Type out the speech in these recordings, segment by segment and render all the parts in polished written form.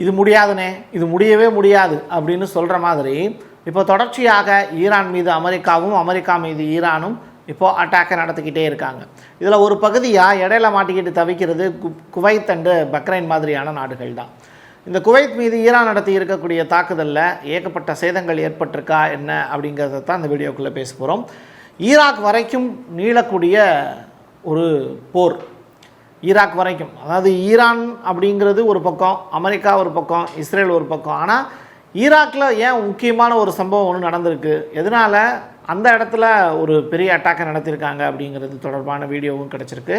இது முடியாதுனே, இது முடியவே முடியாது அப்படின்னு சொல்கிற மாதிரி இப்போ தொடர்ச்சியாக ஈரான் மீது அமெரிக்காவும் அமெரிக்கா மீது ஈரானும் இப்போது அட்டாக்கை நடத்திக்கிட்டே இருக்காங்க. இதில் ஒரு பகுதியாக இடையில மாட்டிக்கிட்டு தவிக்கிறது குவைத் அண்டு பக்ரைன் மாதிரியான நாடுகள் தான். இந்த குவைத் மீது ஈரான் நடத்தி இருக்கக்கூடிய தாக்குதலில் ஏகப்பட்ட சேதங்கள் ஏற்பட்டிருக்கா என்ன அப்படிங்கிறத தான் இந்த வீடியோக்குள்ளே பேச போகிறோம். ஈராக் வரைக்கும் நீளக்கூடிய ஒரு போர், ஈராக் வரைக்கும், அதாவது ஈரான் அப்படிங்கிறது ஒரு பக்கம், அமெரிக்கா ஒரு பக்கம், இஸ்ரேல் ஒரு பக்கம். ஆனால் ஈராக்கில் ஏன் முக்கியமான ஒரு சம்பவம் ஒன்று நடந்திருக்கு, எதனால் அந்த இடத்துல ஒரு பெரிய அட்டாக்கை நடத்தியிருக்காங்க அப்படிங்கிறது தொடர்பான வீடியோவும் கிடச்சிருக்கு.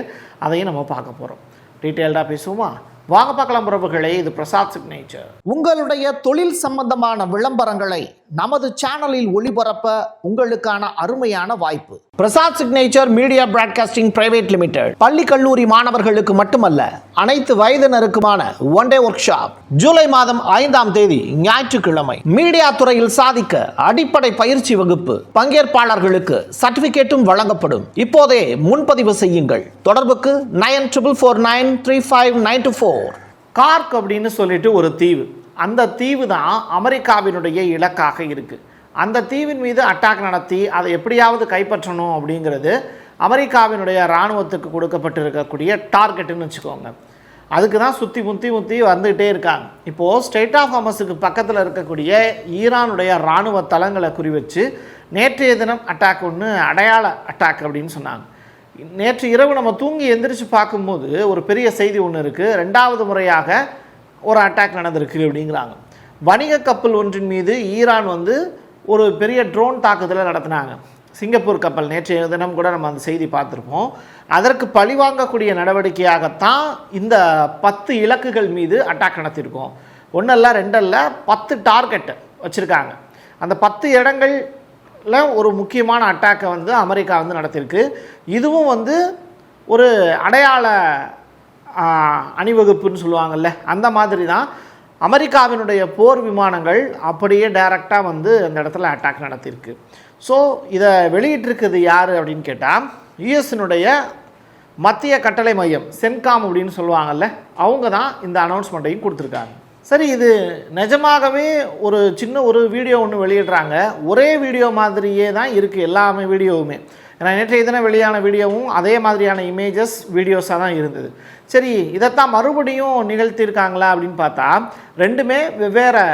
அதையும் நம்ம பார்க்க போகிறோம். டீட்டெயில்டாக பேசுவோமா? வாங்க பார்க்கலாம் பிரபுகளே. இது பிரசாத் சிக்னேச்சர். உங்களுடைய தொழில் சம்பந்தமான விளம்பரங்களை நமது சேனலில் ஒளிபரப்ப உங்களுக்கான அருமையான வாய்ப்பு. Prasad signature media broadcasting private limited பள்ளி கல்லூரி மாணவர்களுக்கு மட்டுமல்ல, அனைத்து வயதினருக்குமான ஒன் டே ஒர்க் ஷாப். ஜூலை மாதம் 5ஆம் தேதி ஞாயிற்றுக்கிழமை. மீடியா துறையில் சாதிக்க அடிப்படை பயிற்சி வகுப்பு. பங்கேற்பாளர்களுக்கு சர்டிபிகேட்டும் வழங்கப்படும். இப்போதே முன்பதிவு செய்யுங்கள். தொடர்புக்கு 9449359224. கார்க் அப்படின்னு சொல்லிட்டு ஒரு தீவு. அந்த தீவு தான் அமெரிக்காவினுடைய இலக்காக இருக்குது. அந்த தீவின் மீது அட்டாக் நடத்தி அதை எப்படியாவது கைப்பற்றணும் அப்படிங்கிறது அமெரிக்காவினுடைய இராணுவத்துக்கு கொடுக்கப்பட்டிருக்கக்கூடிய டார்கெட்டுன்னு வச்சுக்கோங்க. அதுக்கு தான் சுற்றி முற்றி வந்துகிட்டே இருக்காங்க. இப்போது ஸ்ட்ரெய்ட் ஆஃப் ஹார்மஸுக்கு பக்கத்தில் இருக்கக்கூடிய ஈரானுடைய இராணுவ தளங்களை குறிவச்சு நேற்றைய தினம் அட்டாக் ஒன்று, அடையாள அட்டாக் அப்படின்னு சொன்னாங்க. நேற்று இரவு நம்ம தூங்கி எந்திரிச்சு பார்க்கும்போது ஒரு பெரிய செய்தி ஒன்று இருக்குது. 2வது முறையாக ஒரு அட்டாக் நடந்திருக்கு அப்படிங்கிறாங்க. வணிக கப்பல் ஒன்றின் மீது ஈரான் ஒரு பெரிய ட்ரோன் தாக்குதலை நடத்தினாங்க. சிங்கப்பூர் கப்பல், நேற்றைய தினம் கூட நம்ம அந்த செய்தி பார்த்துருப்போம். அதற்கு பழிவாங்கக்கூடிய நடவடிக்கையாகத்தான் இந்த 10 இலக்குகள் மீது அட்டாக் நடத்தியிருக்கோம். 1 அல்ல 2 அல்ல 10 டார்கெட் வச்சுருக்காங்க. அந்த 10 இடங்கள் ஒரு முக்கியமான அட்டாக்கை அமெரிக்கா நடத்தியிருக்கு. இதுவும் ஒரு அடையாள அணிவகுப்புன்னு சொல்லுவாங்கள்ல, அந்த மாதிரி தான் அமெரிக்காவினுடைய போர் விமானங்கள் அப்படியே டைரெக்டாக அந்த இடத்துல அட்டாக் நடத்தியிருக்கு. ஸோ இதை வெளியிட்டிருக்குது யார் அப்படின்னு கேட்டால், யுஎஸ்னுடைய மத்திய கட்டளை மையம், சென்காம் அப்படின்னு சொல்லுவாங்கள்ல, அவங்க தான் இந்த அனௌன்ஸ்மெண்ட்டையும் கொடுத்துருக்காங்க. சரி, இது நிஜமாகவே ஒரு சின்ன ஒரு வீடியோ ஒன்று வெளியிடுறாங்க. ஒரே வீடியோ மாதிரியே தான் இருக்குது எல்லாமே வீடியோவுமே. ஏன்னா நேற்றைய தினம் வெளியான வீடியோவும் அதே மாதிரியான இமேஜஸ் வீடியோஸாக தான் இருந்தது. சரி, இதைத்தான் மறுபடியும் நிகழ்த்தியிருக்காங்களா அப்படின்னு பார்த்தா ரெண்டுமே வெவ்வேறு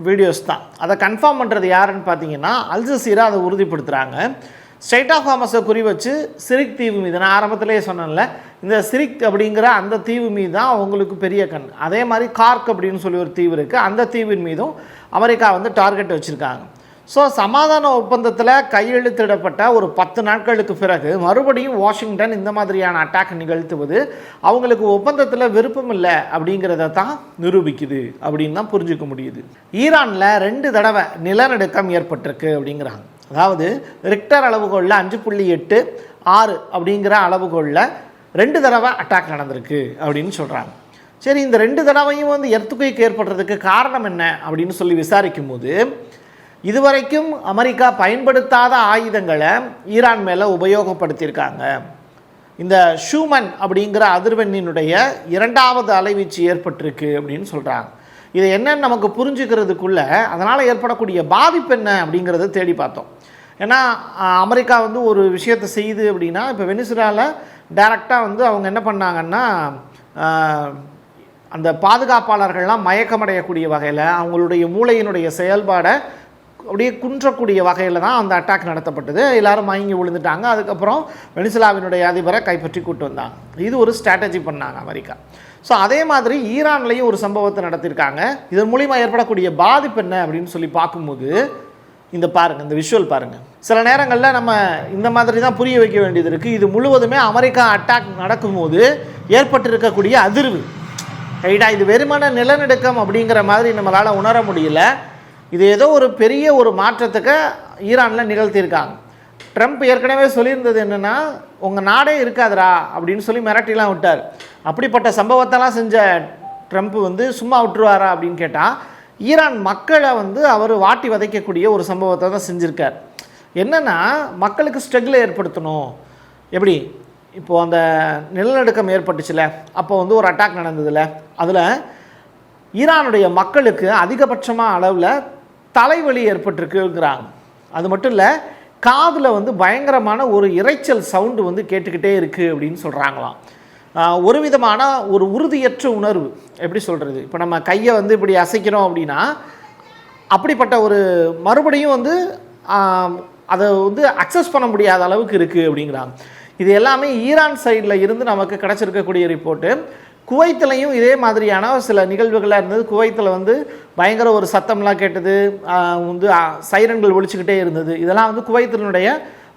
வீடியோஸ் தான். அதை கன்ஃபார்ம் பண்ணுறது யாருன்னு பார்த்தீங்கன்னா அல் ஜசீரா அதை உறுதிப்படுத்துகிறாங்க. ஸ்ட்ரெய்ட் ஆஃப் ஹார்மஸை குறி வச்சு சிரிக் தீவு மீது, நான் ஆரம்பத்திலேயே சொன்னேன்ல, இந்த சிரிக் அப்படிங்கிற அந்த தீவு மீது தான் அவங்களுக்கு பெரிய கண். அதே மாதிரி கார்க் அப்படின்னு சொல்லி ஒரு தீவு இருக்குது. அந்த தீவின் மீதும் அமெரிக்கா டார்கெட் வச்சுருக்காங்க. ஸோ சமாதான ஒப்பந்தத்தில் கையெழுத்திடப்பட்ட ஒரு 10 நாட்களுக்கு பிறகு மறுபடியும் வாஷிங்டன் இந்த மாதிரியான அட்டாக் நிகழ்த்துவது அவங்களுக்கு ஒப்பந்தத்தில் விருப்பம் இல்லை அப்படிங்கிறத தான் நிரூபிக்குது அப்படின்னு தான் புரிஞ்சுக்க முடியுது. ஈரானில் 2 தடவை நிலநடுக்கம் ஏற்பட்டிருக்கு அப்படிங்கிறாங்க. அதாவது ரிக்டர் அளவுகோலில் 5.86 அப்படிங்கிற அளவுகோலில் 2 தடவை அட்டாக் நடந்திருக்கு அப்படின்னு சொல்கிறாங்க. சரி, இந்த 2 தடவையும் எர்த்குவேக் ஏற்படுறதுக்கு காரணம் என்ன அப்படின்னு சொல்லி விசாரிக்கும் போது, இதுவரைக்கும் அமெரிக்கா பயன்படுத்தாத ஆயுதங்களை ஈரான் மேலே உபயோகப்படுத்தியிருக்காங்க. இந்த ஷூமன் அப்படிங்கிற அதிர்வெண்ணினுடைய 2வது அலைவீச்சு ஏற்பட்டிருக்கு அப்படின்னு சொல்கிறாங்க. இது என்னன்னு நமக்கு புரிஞ்சுக்கிறதுக்குள்ள அதனால் ஏற்படக்கூடிய பாதிப்பு என்ன அப்படிங்கிறத தேடி பார்த்தோம். ஏன்னா அமெரிக்கா ஒரு விஷயத்தை செய்யுது அப்படின்னா, இப்போ வெனிசுலாவில் டைரெக்டாக அவங்க என்ன பண்ணாங்கன்னா, அந்த பாதுகாப்பாளர்கள்லாம் மயக்கமடையக்கூடிய வகையில் அவங்களுடைய மூளையினுடைய செயல்பாடை அப்படியே குன்றக்கூடிய வகையில் தான் அந்த அட்டாக் நடத்தப்பட்டது. எல்லோரும் மயங்கி விழுந்துட்டாங்க. அதுக்கப்புறம் வெனிசுலாவினுடைய அதிபரை கைப்பற்றி கூட்டு வந்தாங்க. இது ஒரு ஸ்ட்ராட்டஜி பண்ணாங்க அமெரிக்கா. ஸோ அதே மாதிரி ஈரான்லேயும் ஒரு சம்பவத்தை நடத்தியிருக்காங்க. இதன் மூலிமா ஏற்படக்கூடிய பாதிப்பு என்ன அப்படின்னு சொல்லி பார்க்கும்போது, இந்த பாருங்கள், இந்த விஷுவல் பாருங்கள். சில நேரங்களில் நம்ம இந்த மாதிரி தான் புரிய வைக்க வேண்டியது இருக்குது. இது முழுவதுமே அமெரிக்கா அட்டாக் நடக்கும்போது ஏற்பட்டிருக்கக்கூடிய அதிர்வு ரைட்டா. இது வெறுமன நிலநடுக்கம் அப்படிங்கிற மாதிரி நம்மளால் உணர முடியல. இது ஏதோ ஒரு பெரிய ஒரு மாற்றத்துக்கு ஈரானில் நிகழ்த்தியிருக்காங்க. ட்ரம்ப் ஏற்கனவே சொல்லியிருந்தது என்னென்னா, உங்கள் நாடே இருக்காதுரா அப்படின்னு சொல்லி மிரட்டிலாம் விட்டார். அப்படிப்பட்ட சம்பவத்தெல்லாம் செஞ்ச ட்ரம்ப் சும்மா விட்டுருவாரா அப்படின்னு கேட்டால், ஈரான் மக்களை அவர் வாட்டி வதைக்கக்கூடிய ஒரு சம்பவத்தை தான் செஞ்சுருக்கார். என்னென்னா, மக்களுக்கு ஸ்ட்ரகிள் ஏற்படுத்தணும். எப்படி இப்போது அந்த நிலநடுக்கம் ஏற்பட்டுச்சுல, அப்போ ஒரு அட்டாக் நடந்ததில்ல, அதில் ஈரானுடைய மக்களுக்கு அதிகபட்சமாக அளவில் தலைவலி ஏற்பட்டிருக்குங்கிறாங்க. அது மட்டும் இல்லை, காதில் வந்து பயங்கரமான ஒரு இரைச்சல் சவுண்டு வந்து கேட்டுக்கிட்டே இருக்குது அப்படின்னு சொல்கிறாங்களாம். ஒரு விதமான ஒரு உறுதியற்ற உணர்வு, எப்படி சொல்கிறது, இப்போ நம்ம கையை வந்து இப்படி அசைக்கிறோம் அப்படின்னா அப்படிப்பட்ட ஒரு மறுபடியும் வந்து அதை வந்து அக்சஸ் பண்ண முடியாத அளவுக்கு இருக்குது அப்படிங்கிறாங்க. இது எல்லாமே ஈரான் சைடில் இருந்து நமக்கு கிடச்சிருக்கக்கூடிய ரிப்போர்ட்டு. குவைத்திலையும் இதே மாதிரியான சில நிகழ்வுகளாக இருந்தது. குவைத்தில் வந்து பயங்கர ஒரு சத்தம்லாம் கேட்டது, வந்து சைரன்கள் ஒழிச்சுக்கிட்டே இருந்தது. இதெல்லாம் வந்து குவைத்தினுடைய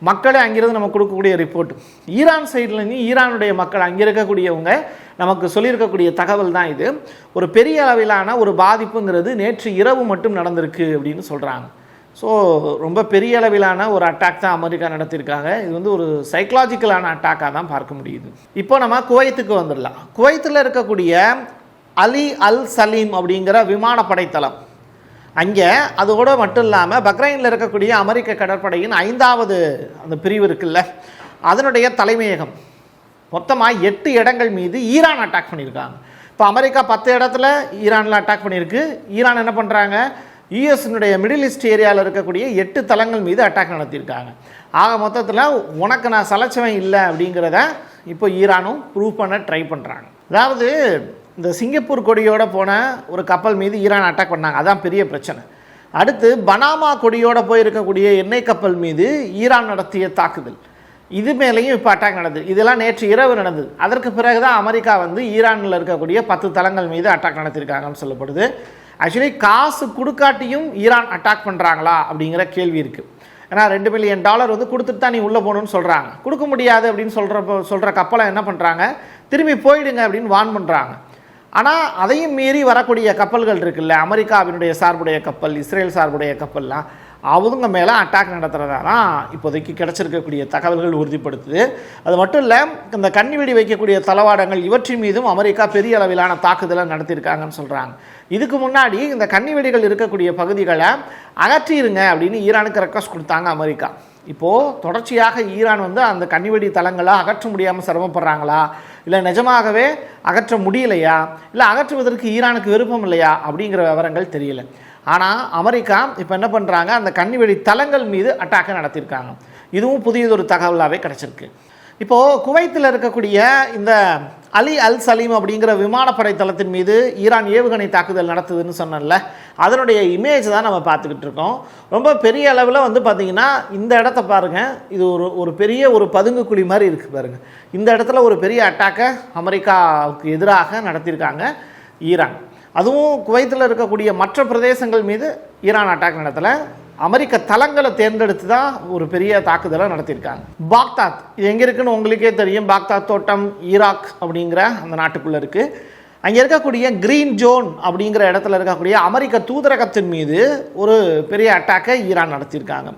மக்களே அங்கிருந்து நமக்கு கொடுக்கக்கூடிய ரிப்போர்ட். ஈரான் சைட்லேருந்து ஈரானுடைய மக்கள் அங்கே இருக்கக்கூடியவங்க நமக்கு சொல்லியிருக்கக்கூடிய தகவல் தான் இது. ஒரு பெரிய அளவிலான ஒரு பாதிப்புங்கிறது நேற்று இரவு மட்டும் நடந்திருக்கு அப்படின்னு சொல்கிறாங்க. ஸோ ரொம்ப பெரிய அளவிலான ஒரு அட்டாக் தான் அமெரிக்கா நடத்தியிருக்காங்க. இது வந்து ஒரு சைக்கலாஜிக்கலான அட்டாக்காக தான் பார்க்க முடியுது. இப்போ நம்ம குவைத்துக்கு வந்துடலாம். குவைத்தில் இருக்கக்கூடிய அலி அல் சலீம் அப்படிங்கிற விமானப்படை தளம், அங்கே அதோடு மட்டும் இல்லாமல் பக்ரைனில் இருக்கக்கூடிய அமெரிக்க கடற்படையின் 5வது அந்த பிரிவு இருக்குல்ல, அதனுடைய தலைமையகம், மொத்தமாக 8 இடங்கள் மீது ஈரான் அட்டாக் பண்ணியிருக்காங்க. இப்போ அமெரிக்கா 10 இடத்துல ஈரானில் அட்டாக் பண்ணியிருக்கு. ஈரான் என்ன பண்ணுறாங்க, யூஎஸ்னுடைய மிடில் ஈஸ்ட் ஏரியாவில் இருக்கக்கூடிய 8 தளங்கள் மீது அட்டாக் நடத்தியிருக்காங்க. ஆக மொத்தத்தில் உனக்கு நான் சலைச்சவன் இல்லை அப்படிங்கிறத இப்போ ஈரானும் ப்ரூவ் பண்ண ட்ரை பண்ணுறாங்க. அதாவது இந்த சிங்கப்பூர் கொடியோடு போன ஒரு கப்பல் மீது ஈரான் அட்டாக் பண்ணாங்க, அதான் பெரிய பிரச்சனை. அடுத்து பனாமா கொடியோடு போயிருக்கக்கூடிய எண்ணெய் கப்பல் மீது ஈரான் நடத்திய தாக்குதல், இது மேலேயும் இப்போ அட்டாக் நடந்தது. இதெல்லாம் நேற்று இரவு நடந்தது. அதற்கு பிறகு தான் அமெரிக்கா வந்து ஈரானில் இருக்கக்கூடிய 10 தளங்கள் மீது அட்டாக் நடத்தியிருக்காங்கன்னு சொல்லப்படுது. ஆக்சுவலி காசு கொடுக்காட்டியும் ஈரான் அட்டாக் பண்ணுறாங்களா அப்படிங்கிற கேள்வி இருக்குது. ஏன்னா $2 பில்லியன் வந்து கொடுத்துட்டு தான் நீ உள்ளே போகணுன்னு சொல்கிறாங்க. கொடுக்க முடியாது அப்படின்னு சொல்கிற கப்பலை என்ன பண்ணுறாங்க, திரும்பி போயிடுங்க அப்படின்னு வார்ன் பண்ணுறாங்க. ஆனால் அதையும் மீறி வரக்கூடிய கப்பல்கள் இருக்குல்ல, அமெரிக்காவினுடைய சார்புடைய கப்பல், இஸ்ரேல் சார்புடைய கப்பல்லாம் அவங்க மேலே அட்டாக் நடத்துகிறதா தான் இப்போதைக்கு கிடச்சிருக்கக்கூடிய தகவல்கள் உறுதிப்படுத்துது. அது மட்டும் இல்லை, இந்த கன்னிவெடி வைக்கக்கூடிய தளவாடங்கள் இவற்றின் மீதும் அமெரிக்கா பெரிய அளவிலான தாக்குதலை நடத்தியிருக்காங்கன்னு சொல்கிறாங்க. இதுக்கு முன்னாடி இந்த கன்னிவெடிகள் இருக்கக்கூடிய பகுதிகளை அகற்றிடுங்க அப்படின்னு ஈரானுக்கு ரெக்வஸ்ட் கொடுத்தாங்க அமெரிக்கா. இப்போது தொடர்ச்சியாக ஈரான் வந்து அந்த கன்னிவெடி தளங்களை அகற்ற முடியாமல் சிரமப்படுறாங்களா, இல்லை நிஜமாகவே அகற்ற முடியலையா, இல்லை அகற்றுவதற்கு ஈரானுக்கு விருப்பம் இல்லையா அப்படிங்கிற விவரங்கள் தெரியல. ஆனால் அமெரிக்கா இப்போ என்ன பண்ணுறாங்க, அந்த கன்னிவெடி தளங்கள் மீது அட்டாக்கை நடத்தியிருக்காங்க. இதுவும் புதியதொரு தகவலாகவே கிடச்சிருக்கு. இப்போது குவைத்தில் இருக்கக்கூடிய இந்த அலி அல் சலீம் அப்படிங்கிற விமானப்படை தளத்தின் மீது ஈரான் ஏவுகணை தாக்குதல் நடத்துதுன்னு சொன்னல, அதனுடைய இமேஜ் தான் நம்ம பார்த்துக்கிட்டு இருக்கோம். ரொம்ப பெரிய அளவில் வந்து பார்த்திங்கன்னா இந்த இடத்த பாருங்கள், இது ஒரு பெரிய ஒரு பதுங்குக்குழி மாதிரி இருக்குது பாருங்கள். இந்த இடத்துல ஒரு பெரிய அட்டாக்கை அமெரிக்காவுக்கு எதிராக நடத்தியிருக்காங்க ஈரான். அதுவும் குவைத்தில் இருக்கக்கூடிய மற்ற பிரதேசங்கள் மீது ஈரான் அட்டாக் நடத்தலை, அமெரிக்க தளங்களை தேர்ந்தெடுத்து தான் ஒரு பெரிய தாக்குதலை நடத்தியிருக்காங்க. பாக்தாத் இது எங்கே இருக்குன்னு உங்களுக்கே தெரியும். பாக்தாத் தோட்டம் ஈராக் அப்படிங்கிற அந்த நாட்டுக்குள்ளே இருக்குது. அங்கே இருக்கக்கூடிய கிரீன் ஜோன் அப்படிங்கிற இடத்துல இருக்கக்கூடிய அமெரிக்க தூதரகத்தின் மீது ஒரு பெரிய அட்டாக்கை ஈரான் நடத்தியிருக்காங்க.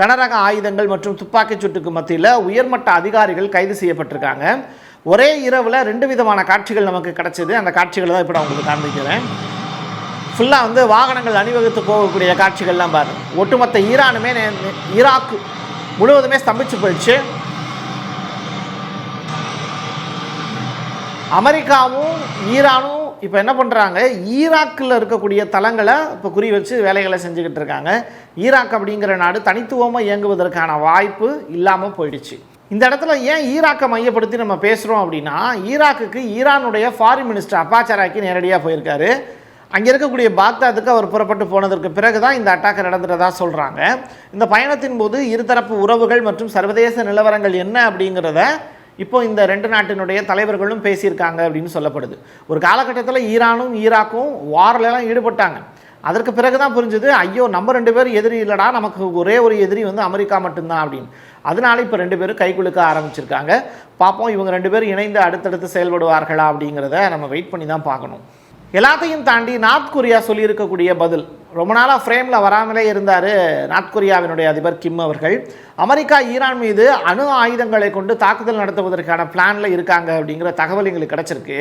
கனரக ஆயுதங்கள் மற்றும் துப்பாக்கிச் சூட்டுக்கு மத்தியில் உயர்மட்ட அதிகாரிகள் கைது செய்யப்பட்டிருக்காங்க. ஒரே இரவில் 2 விதமான காட்சிகள் நமக்கு கிடச்சிது. அந்த காட்சிகளை தான் இப்போ நான் உங்களுக்கு காண்பிக்கிறேன். ஃபுல்லாக வந்து வாகனங்கள் அணிவகுத்து போகக்கூடிய காட்சிகள்லாம் பாருங்கள். ஒட்டுமொத்த ஈரானுமே ஈராக் முழுவதுமே ஸ்தம்பிச்சு போயிடுச்சு. அமெரிக்காவும் ஈரானும் இப்போ என்ன பண்ணுறாங்க, ஈராக்கில் இருக்கக்கூடிய தளங்களை இப்போ குறி வச்சு வேலைகளை செஞ்சுக்கிட்டு இருக்காங்க. ஈராக் அப்படிங்கிற நாடு தனித்துவமாக இயங்குவதற்கான வாய்ப்பு இல்லாமல் போயிடுச்சு. இந்த இடத்துல ஏன் ஈராக்கை மையப்படுத்தி நம்ம பேசுகிறோம் அப்படின்னா, ஈராக்குக்கு ஈரானுடைய ஃபாரின் மினிஸ்டர் அப்பாஸ் அராக்சி நேரடியாக போயிருக்காரு. அங்கே இருக்கக்கூடிய பாக்தாதுக்கு அவர் புறப்பட்டு போனதற்கு பிறகு தான் இந்த அட்டாக் நடந்துறதா சொல்கிறாங்க. இந்த பயணத்தின் போது இருதரப்பு உறவுகள் மற்றும் சர்வதேச நிலவரங்கள் என்ன அப்படிங்கிறத இப்போ இந்த 2 நாட்டினுடைய தலைவர்களும் பேசியிருக்காங்க அப்படின்னு சொல்லப்படுது. ஒரு காலகட்டத்தில் ஈரானும் ஈராக்கும் வாரிலெல்லாம் ஈடுபட்டாங்க. அதற்கு பிறகு தான் புரிஞ்சுது, ஐயோ நம்ம 2 பேரும் எதிரி இல்லைடா, நமக்கு ஒரே ஒரு எதிரி வந்து அமெரிக்கா மட்டும்தான் அப்படின்னு. அதனால இப்போ 2 பேரும் கைக்குலுக்க ஆரம்பிச்சிருக்காங்க. பார்ப்போம் இவங்க 2 பேரும் இணைந்து அடுத்தடுத்து செயல்படுவார்களா அப்படிங்கிறத நம்ம வெயிட் பண்ணி தான் பார்க்கணும். எல்லாத்தையும் தாண்டி நார்த் கொரியா சொல்லியிருக்கக்கூடிய பதில், ரொம்ப நாளாக ஃப்ரேமில் வராமலே இருந்தார் நார்த் கொரியாவினுடைய அதிபர் கிம் அவர்கள். அமெரிக்கா ஈரான் மீது அணு ஆயுதங்களை கொண்டு தாக்குதல் நடத்துவதற்கான பிளானில் இருக்காங்க அப்படிங்கிற தகவல் எங்களுக்கு கிடச்சிருக்கு.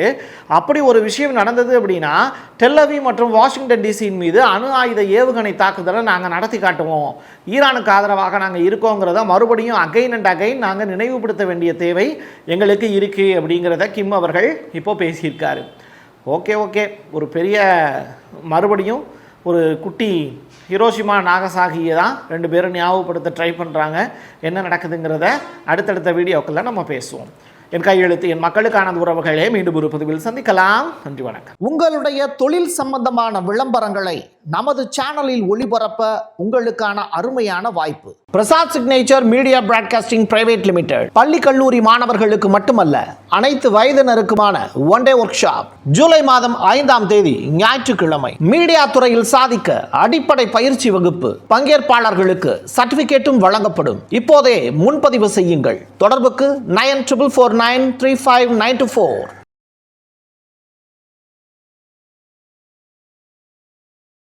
அப்படி ஒரு விஷயம் நடந்தது அப்படின்னா டெல் அவீவ் மற்றும் வாஷிங்டன் டிசியின் மீது அணு ஆயுத ஏவுகணை தாக்குதலை நாங்கள் நடத்தி காட்டுவோம், ஈரானுக்கு ஆதரவாக நாங்கள் இருக்கோங்கிறத மறுபடியும் அகைன் அண்ட் அகைன் நாங்கள் நினைவுபடுத்த வேண்டிய தேவை எங்களுக்கு இருக்குது அப்படிங்கிறத கிம் அவர்கள் இப்போ பேசியிருக்காரு. ஓகே ஒரு பெரிய மறுபடியும் ஒரு குட்டி ஹிரோஷிமா நாகசாகியை தான் 2 பேரும் ஞாபகப்படுத்த ட்ரை பண்ணுறாங்க. என்ன நடக்குதுங்கிறத அடுத்தடுத்த வீடியோக்களில் நம்ம பேசுவோம். என் கையெழுத்து என் மக்களுக்கான உறவுகளே, மீண்டும் ஒரு பதிவில் சந்திக்கலாம். நன்றி, வணக்கம். உங்களுடைய தொழில் சம்பந்தமான விளம்பரங்களை நமது சேனலில் ஒளிபரப்ப உங்களுக்கான அருமையான வாய்ப்பு. Prasad signature media broadcasting private limited பள்ளி கல்லூரி மாணவர்களுக்கு மட்டுமல்ல, அனைத்து வயதினருக்குமான ஒன் டே ஒர்க் ஷாப் ஜூலை மாதம் 5ஆம் தேதி ஞாயிற்றுக்கிழமை. மீடியா துறையில் சாதிக்க அடிப்படை பயிற்சி வகுப்பு. பங்கேற்பாளர்களுக்கு சர்டிபிகேட்டும் வழங்கப்படும். இப்போதே முன்பதிவு செய்யுங்கள். தொடர்புக்கு 9449359224.